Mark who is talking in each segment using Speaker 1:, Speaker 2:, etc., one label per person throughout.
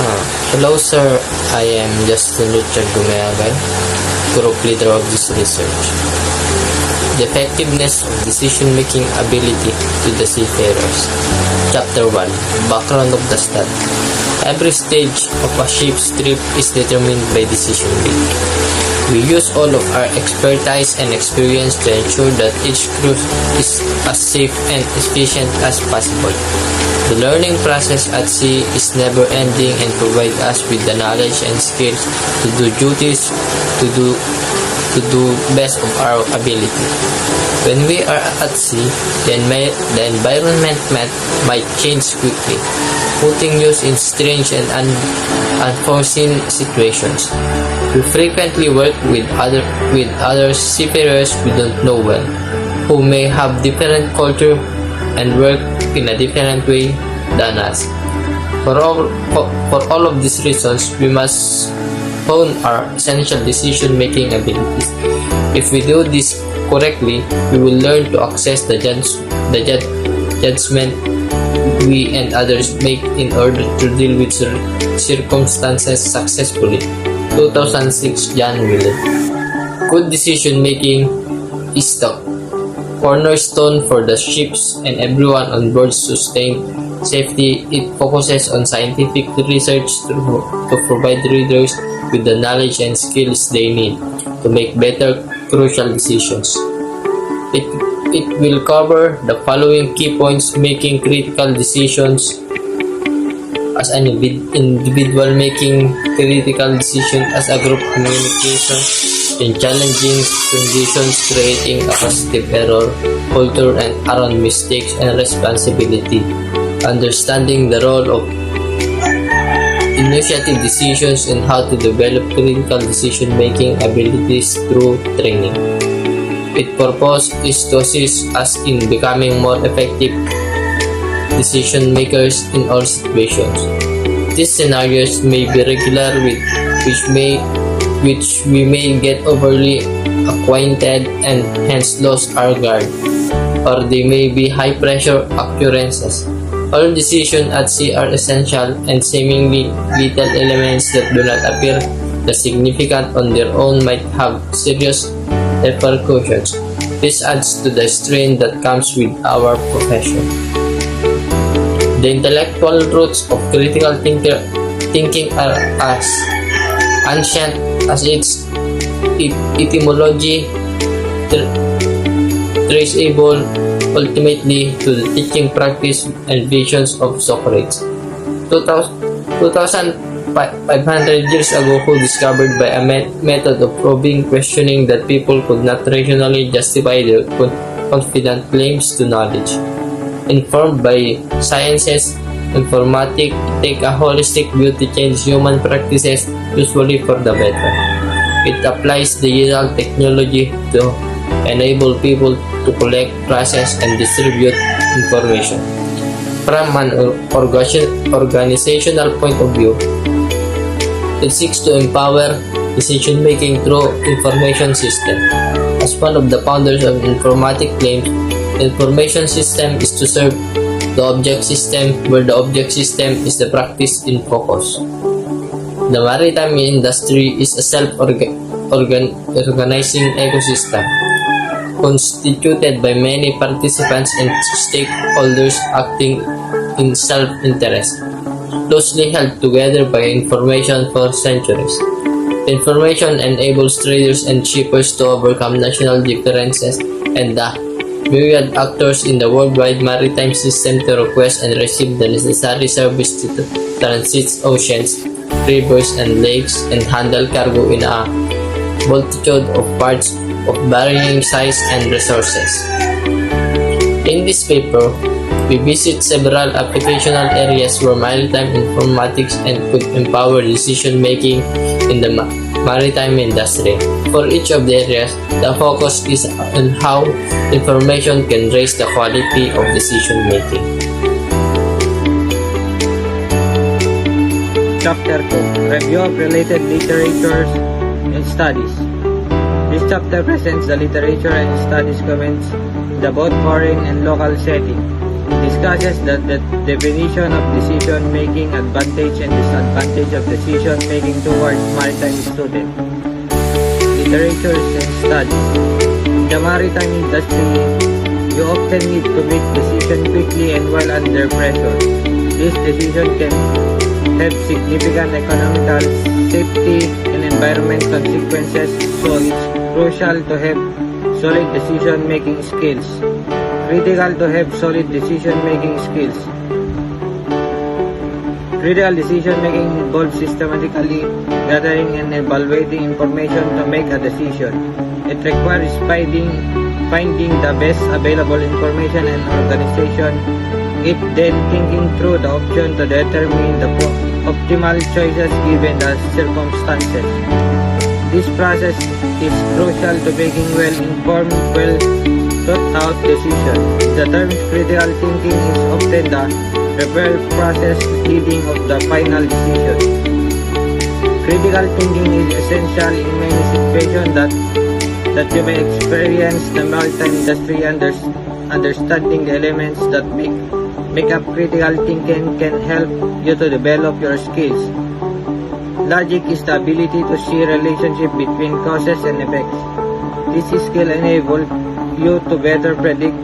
Speaker 1: Hello sir, I am Justin Richard Gumeagan, group leader of this research. The effectiveness of decision-making ability to the seafarers. Chapter 1. Background of the study. Every stage of a ship's trip is determined by decision making. We use all of our expertise and experience to ensure that each cruise is as safe and efficient as possible. The learning process at sea is never ending and provides us with the knowledge and skills to do duties to do best of our ability. When we are at sea, the environment might change quickly, putting us in strange and unforeseen situations. We frequently work with other seafarers we don't know well, who may have different culture and work in a different way than us. For all of these reasons, we must hone our essential decision-making abilities. If we do this correctly, we will learn to access the judgment we and others make in order to deal with circumstances successfully. 2006, John Wheeler. Good decision-making is the cornerstone for the ships and everyone on board's sustained safety. It focuses on scientific research to provide readers with the knowledge and skills they need to make better crucial decisions. It will cover the following key points: making critical decisions as an individual, making critical decisions as a group, communication in challenging conditions, creating a positive error culture and around mistakes and responsibility, understanding the role of initiative decisions and how to develop critical decision-making abilities through training. Its purpose is to assist us in becoming more effective decision makers in all situations. These scenarios may be regular with which we may get overly acquainted and hence lose our guard, or they may be high-pressure occurrences. All decisions at sea are essential and seemingly little elements that do not appear as significant on their own might have serious repercussions. This adds to the strain that comes with our profession. The intellectual roots of critical thinking are as ancient as its etymology, traceable ultimately to the teaching practice and visions of Socrates. 2,500 years ago, who discovered by a method of probing, questioning that people could not rationally justify their confident claims to knowledge. Informed by sciences, informatics take a holistic view to change human practices, usually for the better. It applies digital technology to enable people to collect, process, and distribute information. From an organizational point of view, it seeks to empower decision-making through information system. As one of the founders of informatics claims, information system is to serve the object system, where the object system is the practice in focus. The maritime industry is a self-organizing ecosystem constituted by many participants and stakeholders acting in self-interest, closely held together by information for centuries. Information enables traders and shippers to overcome national differences and the myriad actors in the worldwide maritime system to request and receive the necessary service to transit oceans, rivers, and lakes and handle cargo in a multitude of parts of varying size and resources. In this paper, we visit several applicational areas where maritime informatics could empower decision-making in the maritime industry. For each of the areas, the focus is on how information can raise the quality of decision-making.
Speaker 2: Chapter 2. Review of related literatures and studies. This chapter presents the literature and studies comments in the both foreign and local setting. discusses the definition of decision-making, advantage and disadvantage of decision-making towards maritime students, literatures and studies. In the maritime industry, you often need to make decisions quickly and well under pressure. This decision can have significant economical, safety, and environment consequences, so it's crucial to have solid decision-making skills. Critical to have solid decision-making skills. Critical decision-making involves systematically gathering and evaluating information to make a decision. It requires finding the best available information and organization it, then thinking through the option to determine the optimal choices given the circumstances. This process is crucial to making well-informed, well-thought-out decisions. The term critical thinking is often the prepared process leading of the final decision. Critical thinking is essential in many situations that you may experience the maritime industry. Understanding the elements that make up critical thinking can help you to develop your skills. Logic is the ability to see relationship between causes and effects. This skill enables you to better predict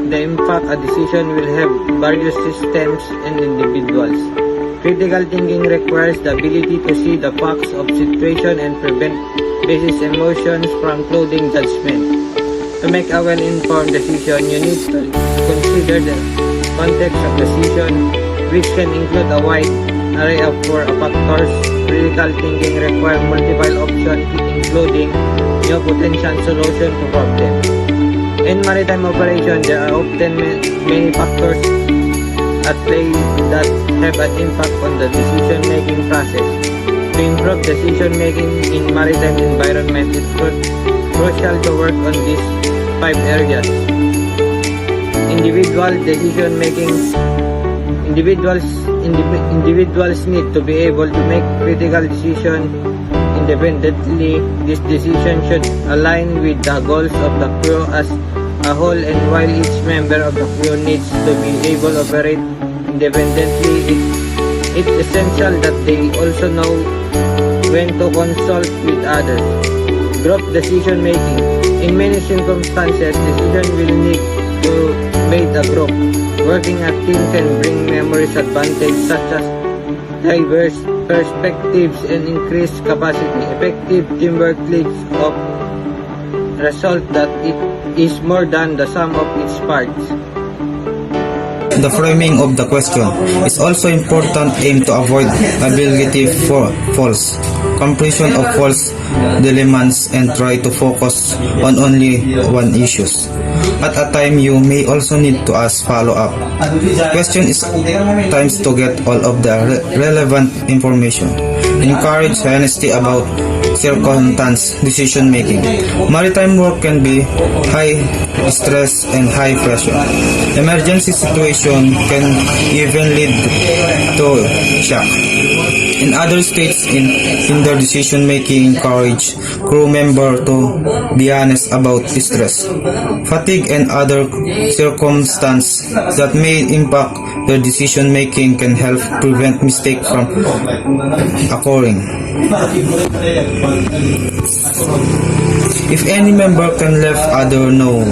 Speaker 2: the impact a decision will have various systems and individuals. Critical thinking requires the ability to see the facts of situation and prevent basis emotions from clouding judgment. To make a well-informed decision, you need to consider the context of decision, which can include a wide array of factors. Critical thinking requires multiple options, including new potential solutions to problems. In maritime operation, there are often many factors at play that have an impact on the decision-making process. To improve decision-making in maritime environment, it's crucial to work on these 5 areas. Individual decision-making. Individuals need to be able to make critical decisions independently. This decision should align with the goals of the crew as a whole, and while each member of the crew needs to be able to operate independently, it's essential that they also know when to consult with others. Group decision making. In many circumstances, decision will need to make a group. Working a team can bring memories advantage such as diverse perspectives and increased capacity. Effective teamwork leads to result that it is more than the sum of its parts.
Speaker 3: The framing of the question is also important, aimed to avoid ability for false compression of false dilemmas and try to focus on only one issue. At a time, you may also need to ask follow-up. Question is times to get all of the relevant information. Encourage honesty about circumstance decision making. Maritime work can be high stress and high pressure. Emergency situation can even lead to shock. In other states in their decision making, encourage crew member to be honest about stress, fatigue and other circumstances that may impact their decision making can help prevent mistake from occurring. If any member can let other know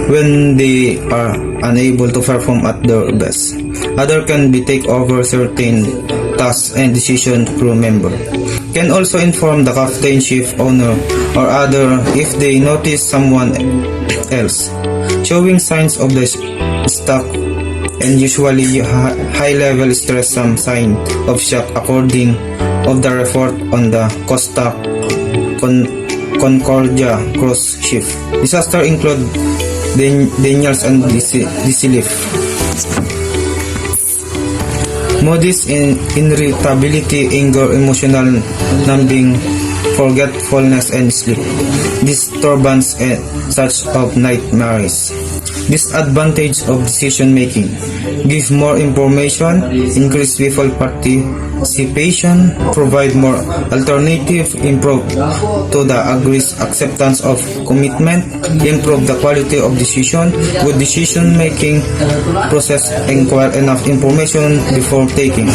Speaker 3: when they are unable to perform at their best, other can be take over certain tasks and decision. Crew member can also inform the captain, chief, owner, or other if they notice someone else showing signs of the shock and usually high level stress, some sign of shock according of the report on the Costa Concordia cruise ship. Disaster include denials and disbelief. Modus in irritability, anger, emotional numbing, forgetfulness and sleep disturbance and such of nightmares. Disadvantage of decision making: give more information, increase people participation, provide more alternative, improve to the agrees acceptance of commitment, improve the quality of decision. Good decision making process inquire enough information before taking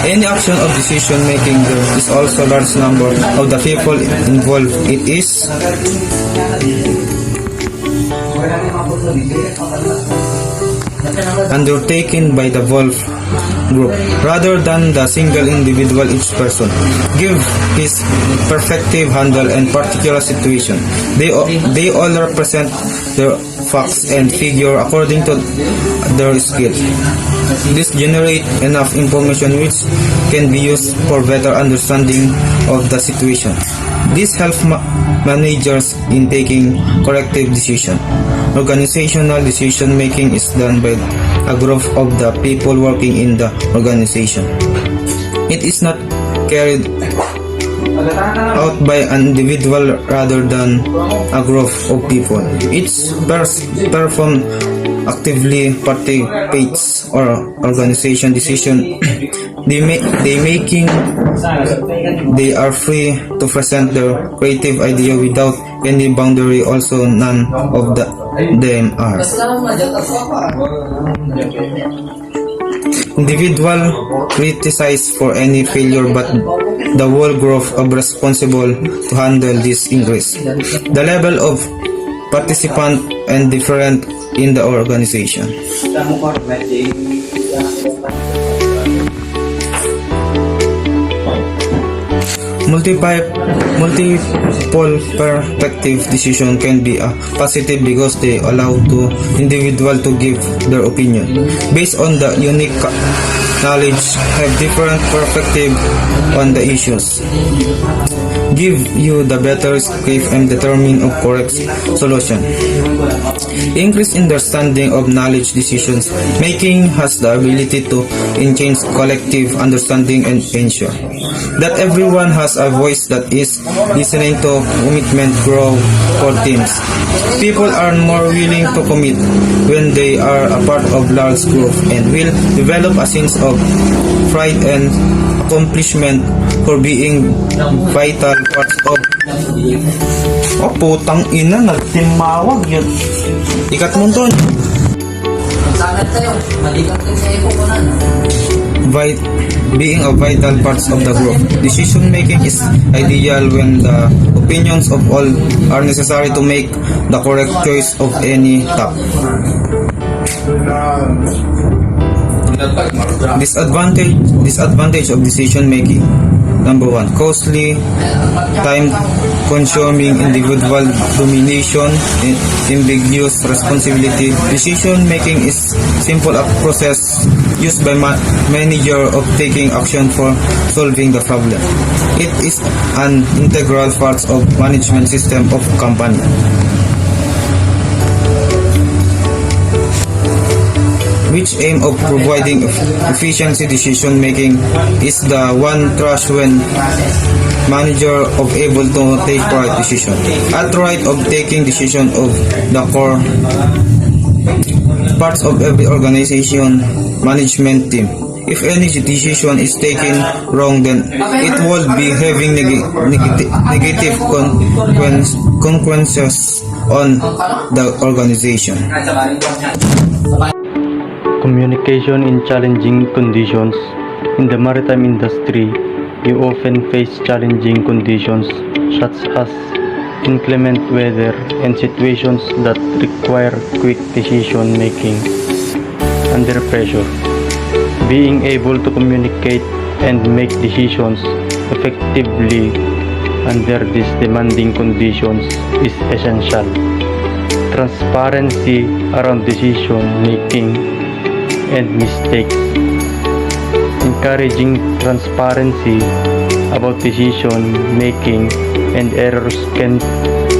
Speaker 3: any action of decision making. There is also large number of the people involved. It is undertaken by the Wolf group rather than the single individual. Each person give his perspective, handle and particular situation. They all represent their facts and figure according to their skill. This generate enough information which can be used for better understanding of the situation. This helps managers in taking corrective decision. Organizational decision making is done by a group of the people working in the organization. It is not carried out by an individual rather than a group of people. Each person actively participates or organization decision they are free to present their creative idea without any boundary. Also, none of them are individual criticized for any failure, but the whole group of responsible to handle this increase the level of participant and different in the organization. Multiple perspective decision can be positive because they allow to individual to give their opinion based on the unique knowledge, have different perspective on the issues, give you the better escape and determine of correct solution. Increase understanding of knowledge. Decisions making has the ability to enhance collective understanding and ensure that everyone has a voice that is listening to commitment grow for teams. People are more willing to commit when they are a part of large group and will develop a sense of pride and accomplishment for being vital parts of. Oh, putang ina, nagtimawag yun. Ikat mo to.
Speaker 4: Sangat tayo, malikat din sa ipo ko na.
Speaker 3: Being a vital parts of the group. Decision making is ideal when the opinions of all are necessary to make the correct choice of any topic. Disadvantage of decision making. Number 1, costly, time-consuming, individual domination, ambiguous responsibility. Decision-making is simple a process used by manager of taking action for solving the problem. It is an integral part of management system of company. Which aim of providing efficiency decision making is the one trust when manager of able to take right decision. At right of taking decision of the core parts of every organization management team. If any decision is taken wrong, then it will be having negative consequences on the organization.
Speaker 5: Communication in challenging conditions. In the maritime industry, you often face challenging conditions such as inclement weather and situations that require quick decision making under pressure. Being able to communicate and make decisions effectively under these demanding conditions is essential. Transparency around decision making and mistakes. Encouraging transparency about decision making and errors can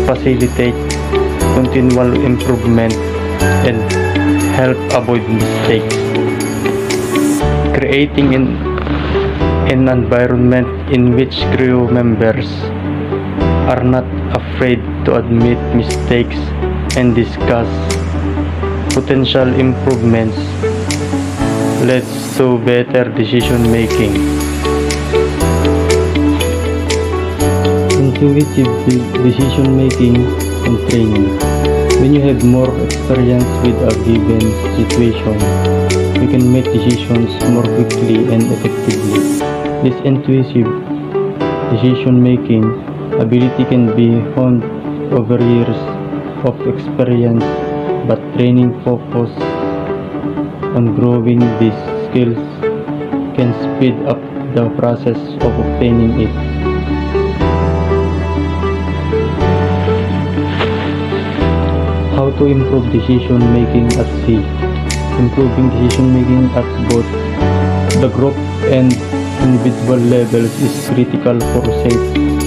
Speaker 5: facilitate continual improvement and help avoid mistakes. Creating an environment in which crew members are not afraid to admit mistakes and discuss potential improvements leads to better decision making. Intuitive decision making and training. When you have more experience with a given situation, you can make decisions more quickly and effectively. This intuitive decision making ability can be honed over years of experience, but training focus on growing these skills can speed up the process of obtaining it. How to improve decision making at sea. Improving decision making at both the group and individual levels is critical for safe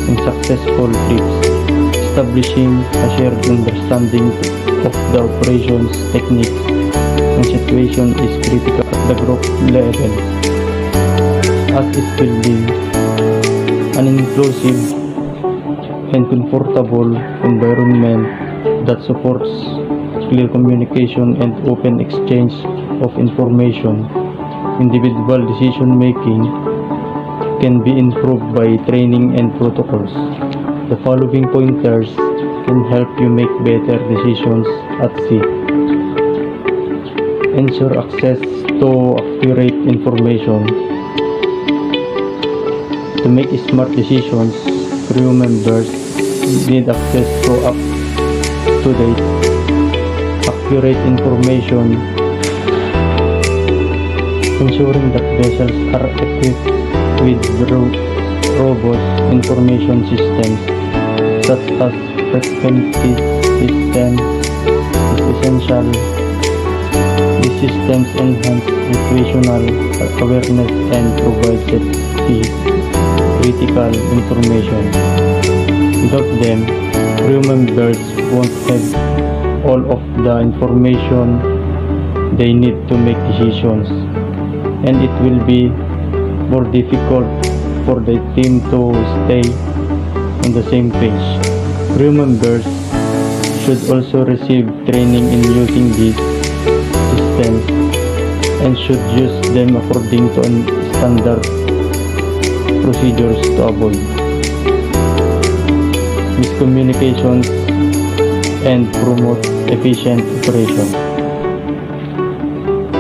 Speaker 5: and successful trips. Establishing a shared understanding of the operations, techniques, and situation is critical at the group level, as it will be an inclusive and comfortable environment that supports clear communication and open exchange of information. Individual decision making can be improved by training and protocols. The following pointers can help you make better decisions at sea. Ensure access to accurate information. To make smart decisions, crew members need access to up-to-date, accurate information. Ensuring that vessels are equipped with robust information systems such as frequency system is essential. These systems enhance situational awareness and provide safety critical information. Without them, crew members won't have all of the information they need to make decisions, and it will be more difficult for the team to stay on the same page. Crew members should also receive training in using these systems and should use them according to standard procedures to avoid miscommunications and promote efficient operation.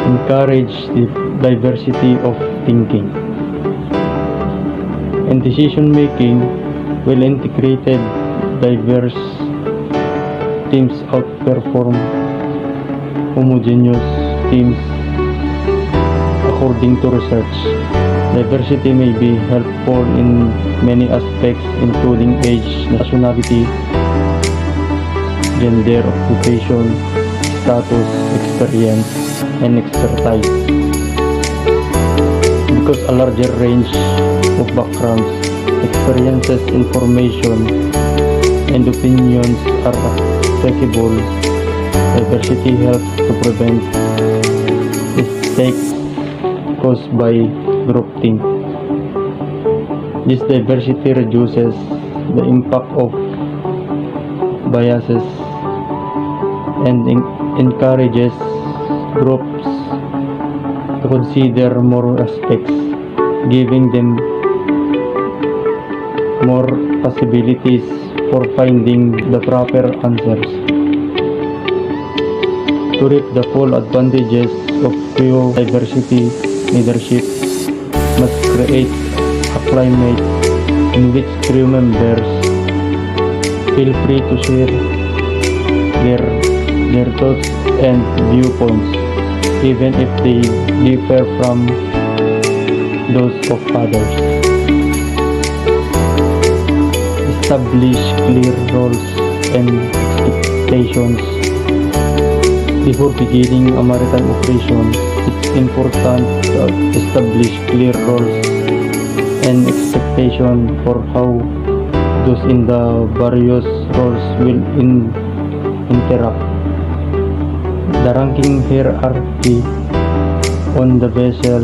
Speaker 5: Encourage the diversity of thinking and decision making. Well integrated diverse teams outperform homogeneous teams. According to research, diversity may be helpful in many aspects, including age, nationality, gender, occupation, status, experience, and expertise. Because a larger range of backgrounds, experiences, information, and opinions are accessible, diversity helps to prevent mistakes caused by groupthink. This diversity reduces the impact of biases and encourages groups to consider more aspects, giving them more possibilities for finding the proper answers. To reap the full advantages of crew diversity, leadership must create a climate in which crew members feel free to share their thoughts and viewpoints, even if they differ from those of others. Establish clear roles and expectations. Before beginning a maritime operation, it's important to establish clear roles and expectations for how those in the various roles will interact. The ranking hierarchy on the vessel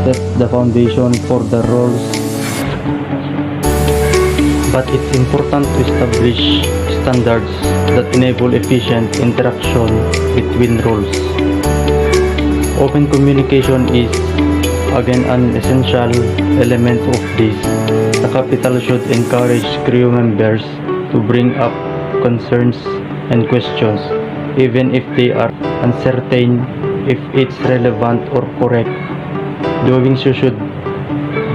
Speaker 5: sets the foundation for the roles but it's important to establish standards that enable efficient interaction between roles. Open communication is again an essential element of this. The capital should encourage crew members to bring up concerns and questions, even if they are uncertain if it's relevant or correct. Doing so should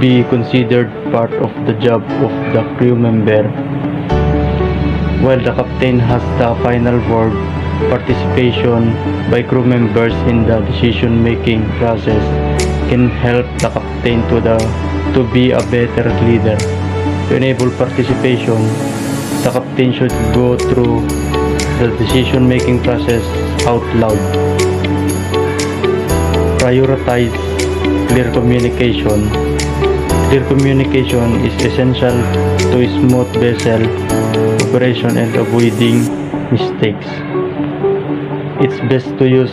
Speaker 5: be considered part of the job of the crew member. While the captain has the final word, participation by crew members in the decision-making process can help the captain to be a better leader. To enable participation, the captain should go through the decision-making process out loud. Prioritize clear communication. Clear communication is essential to smooth vessel operation and avoiding mistakes. It's best to use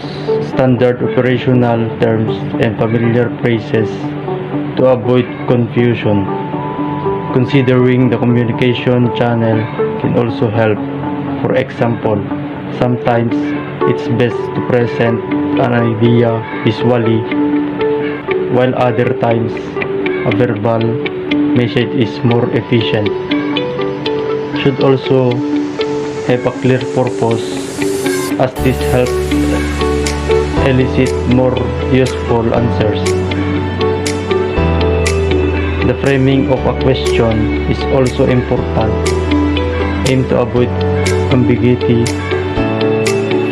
Speaker 5: standard operational terms and familiar phrases to avoid confusion. Considering the communication channel can also help. For example, sometimes it's best to present an idea visually, while other times a verbal message is more efficient. Should also have a clear purpose, as this helps elicit more useful answers. The framing of a question is also important. Aim to avoid ambiguity,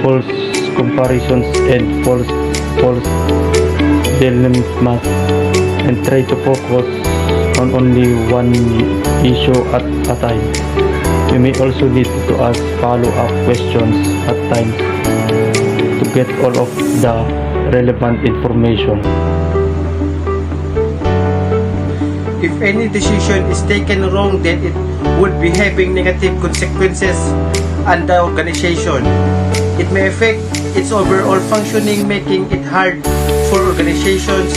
Speaker 5: false comparisons, and false dilemmas, and try to focus on only one issue at a time. You may also need to ask follow-up questions at times to get all of the relevant information.
Speaker 6: If any decision is taken wrong, then it would be having negative consequences on the organization. It may affect its overall functioning, making it hard for organizations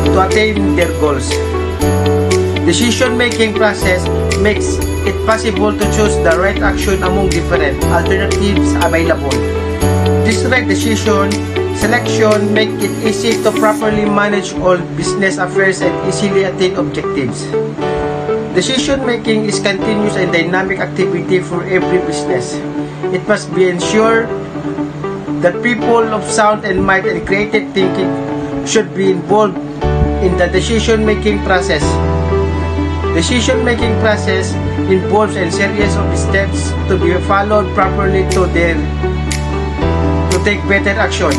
Speaker 6: to attain their goals. Decision-making process makes it possible to choose the right action among different alternatives available. This right decision selection make it easy to properly manage all business affairs and easily attain objectives. Decision-making is continuous and dynamic activity for every business. It must be ensured that people of sound and mind and creative thinking should be involved in the decision-making process. Decision-making process involves a series of steps to be followed properly to take better action.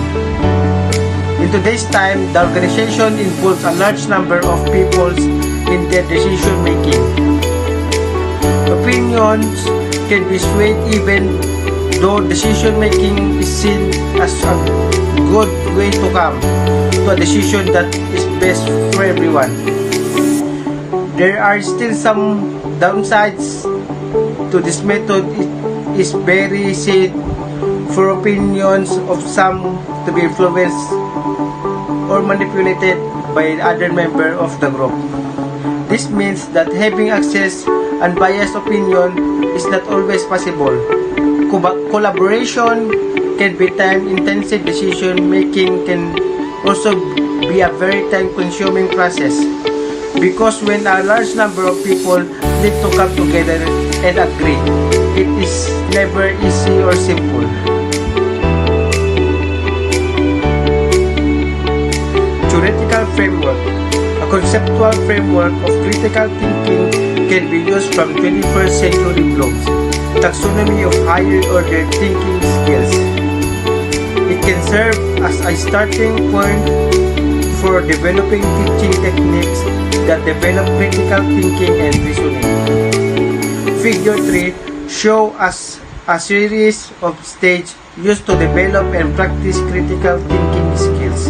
Speaker 6: In today's time, the organization involves a large number of people in their decision-making. Opinions can be swayed even though decision-making is seen as a good way to come to a decision that is best for everyone. There are still some downsides to this method. It is very easy for opinions of some to be influenced or manipulated by other member of the group. This means that having access unbiased opinion is not always possible. Collaboration can be time-intensive. Decision-making can also be a very time-consuming process, because when a large number of people need to come together and agree, it is never easy or simple. Theoretical framework. A conceptual framework of critical thinking can be used from 21st century Bloom's taxonomy of higher order thinking skills. It can serve as a starting point for developing teaching techniques that develop critical thinking and reasoning. Figure 3 shows us a series of stages used to develop and practice critical thinking skills.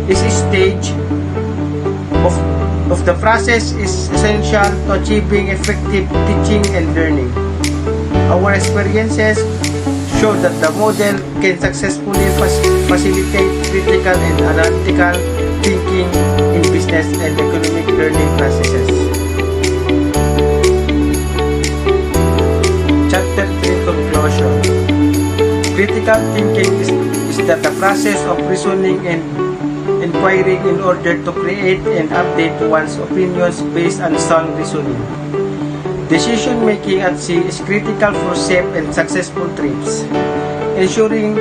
Speaker 6: This stage of the process is essential to achieving effective teaching and learning. Our experiences show that the model can successfully facilitate critical and analytical thinking in business and economic learning processes. Critical thinking is that the process of reasoning and inquiring in order to create and update one's opinions based on sound reasoning. Decision making at sea is critical for safe and successful trips, ensuring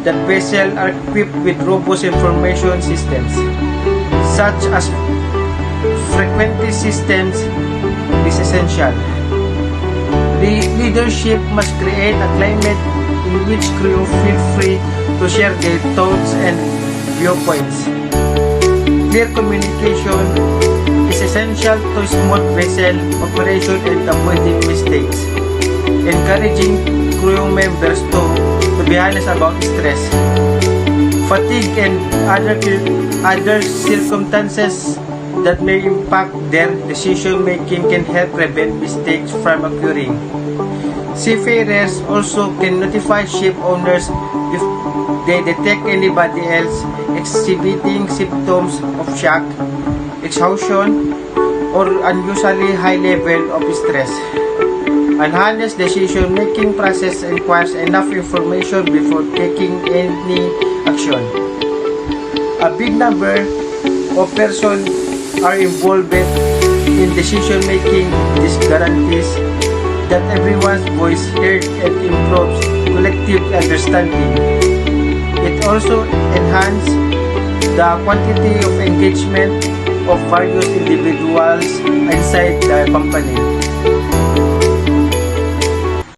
Speaker 6: that vessels are equipped with robust information systems, such as frequency systems, is essential. Leadership must create a climate in which crew feel free to share their thoughts and viewpoints. Clear communication is essential to smooth vessel operation and avoiding mistakes. Encouraging crew members to be honest about stress, fatigue, and other circumstances that may impact their decision making can help prevent mistakes from occurring. Seafarers also can notify ship owners if they detect anybody else exhibiting symptoms of shock, exhaustion, or unusually high level of stress. An honest decision-making process requires enough information before taking any action. A big number of persons are involved in decision-making. This guarantees that everyone's voice heard and improves collective understanding. It also enhances the quantity of engagement of various individuals inside the company.